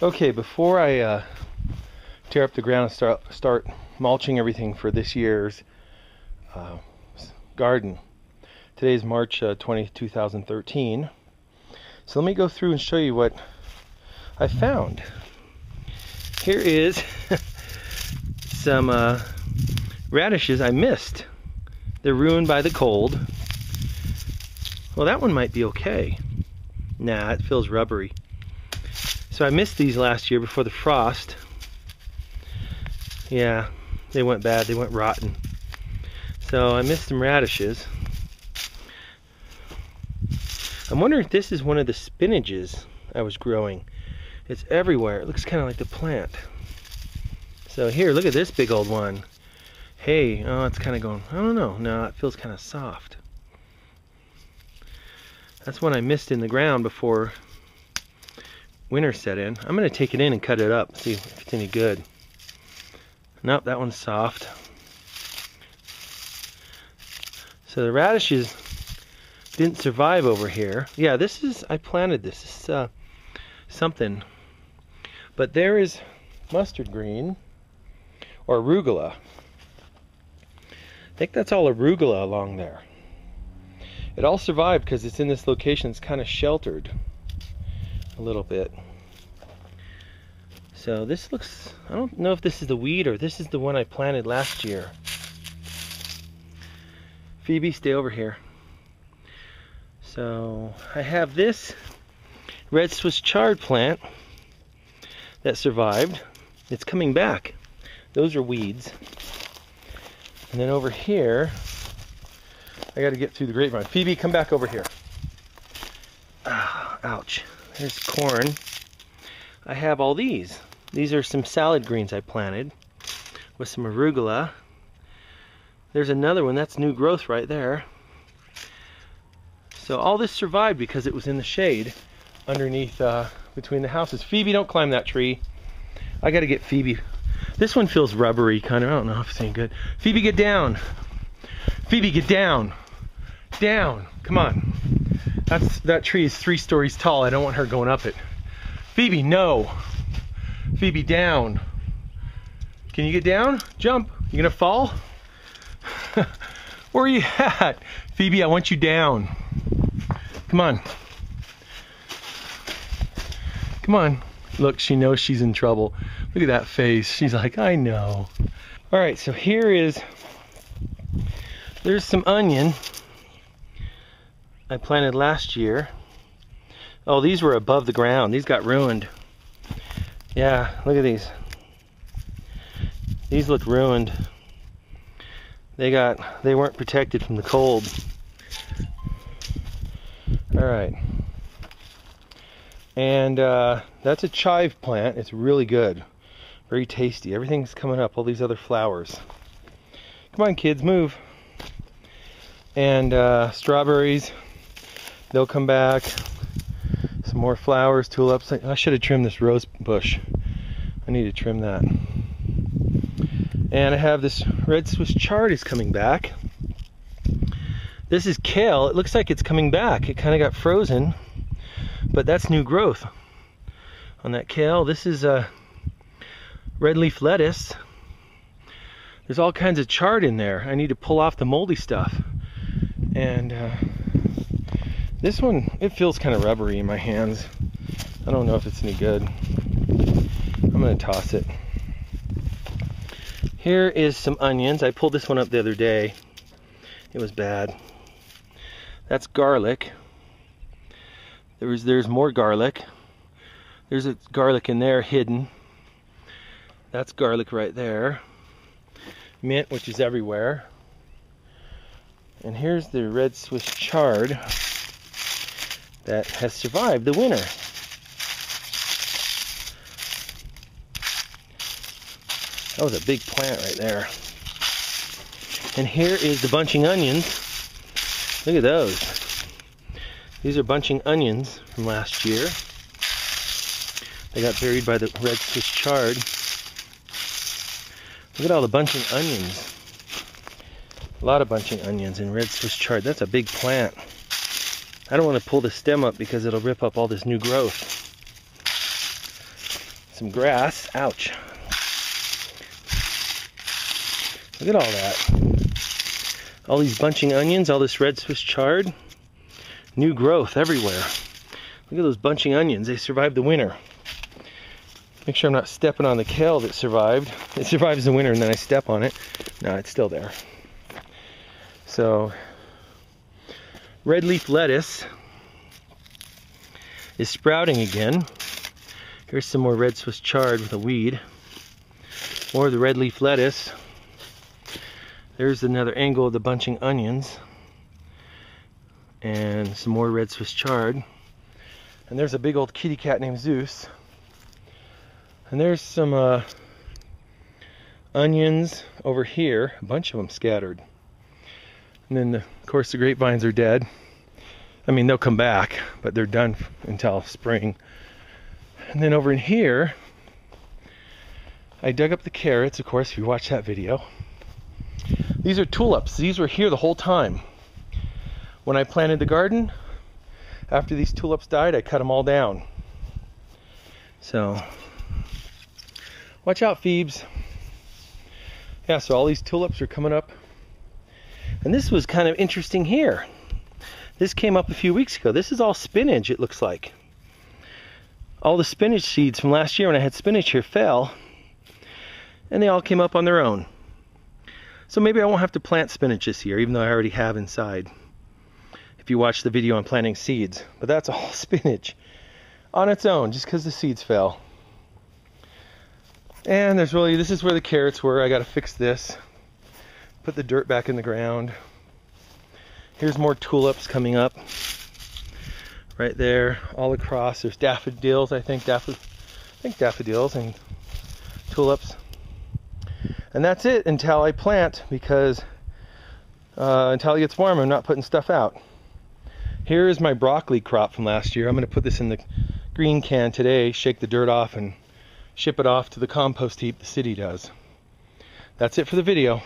Okay, before I tear up the ground and start mulching everything for this year's garden. Today is March 20, 2013. So let me go through and show you what I found. Here is some radishes I missed. They're ruined by the cold. Well, that one might be okay. Nah, it feels rubbery. So I missed these last year before the frost. Yeah, they went bad, they went rotten. So I missed some radishes. I'm wondering if this is one of the spinaches I was growing. It's everywhere. It looks kind of like the plant. So here, look at this big old one. Hey, oh, it's kind of going, I don't know. No, it feels kind of soft. That's one I missed in the ground before winter set in. I'm going to take it in and cut it up, see if it's any good. Nope, that one's soft. So the radishes didn't survive over here. Yeah, this is, I planted this. This is something. But there is mustard green, or arugula. I think that's all arugula along there. It all survived because it's in this location. It's kind of sheltered a little bit. So this looks, I don't know if this is the weed or this is the one I planted last year. Phoebe, stay over here. So I have this red Swiss chard plant that survived. It's coming back. Those are weeds. And then over here, I got to get through the grapevine. Phoebe, come back over here. Ah, ouch. There's corn. I have all these. These are some salad greens I planted with some arugula. There's another one. That's new growth right there. So all this survived because it was in the shade underneath, between the houses. Phoebe, don't climb that tree. I got to get Phoebe. This one feels rubbery, kind of. I don't know if it's any good. Phoebe, get down. Phoebe, get down. Down. Come on. That tree is 3 stories tall. I don't want her going up it. Phoebe, no. Phoebe, down. Can you get down? Jump. You gonna fall? Where are you at? Phoebe, I want you down. Come on. Come on. Look, she knows she's in trouble. Look at that face. She's like, I know. All right, so here is, there's some onion I planted last year. Oh, these were above the ground. These got ruined. Yeah, look at these. These look ruined. They weren't protected from the cold. All right. And that's a chive plant. It's really good. Very tasty. Everything's coming up, all these other flowers. Come on, kids, move. And strawberries, they'll come back. Some more flowers, tulips. I should have trimmed this rose bush. I need to trim that. And I have this red Swiss chard is coming back. This is kale. It looks like it's coming back. It kind of got frozen, but that's new growth on that kale. This is red leaf lettuce. There's all kinds of chard in there. I need to pull off the moldy stuff. And this one, it feels kind of rubbery in my hands. I don't know if it's any good. I'm gonna toss it. Here is some onions. I pulled this one up the other day. It was bad. That's garlic. There's more garlic. There's a garlic in there hidden. That's garlic right there. Mint, which is everywhere. And here's the red Swiss chard that has survived the winter. That was a big plant right there. And here is the bunching onions. Look at those. These are bunching onions from last year. They got buried by the red Swiss chard. Look at all the bunching onions. A lot of bunching onions in red Swiss chard. That's a big plant. I don't want to pull the stem up because it'll rip up all this new growth. some grass. Ouch. Look at all that. All these bunching onions, all this red Swiss chard. New growth everywhere. Look at those bunching onions. They survived the winter. Make sure I'm not stepping on the kale that survived. It survives the winter and then I step on it. No, it's still there. So, red leaf lettuce is sprouting again. Here's some more red Swiss chard with a weed. More of the red leaf lettuce. There's another angle of the bunching onions. And some more red Swiss chard. And there's a big old kitty cat named Zeus. And there's some onions over here, a bunch of them scattered. And then, of course, the grapevines are dead. I mean, they'll come back, but they're done until spring. And then over in here, I dug up the carrots, of course, if you watch that video. These are tulips. These were here the whole time. When I planted the garden, after these tulips died, I cut them all down. So, watch out, Phoebes. Yeah, so all these tulips are coming up. And this was kind of interesting here. This came up a few weeks ago. This is all spinach, it looks like. All the spinach seeds from last year when I had spinach here fell. And they all came up on their own. So maybe I won't have to plant spinach this year, even though I already have inside. If you watch the video on planting seeds. But that's all spinach on its own, just because the seeds fell. And this is where the carrots were. I got to fix this. Put the dirt back in the ground. Here's more tulips coming up. Right there, all across. There's daffodils, I think daffodils and tulips. And that's it until I plant, because until it gets warm, I'm not putting stuff out. Here is my broccoli crop from last year. I'm going to put this in the green can today, shake the dirt off, and ship it off to the compost heap the city does. That's it for the video.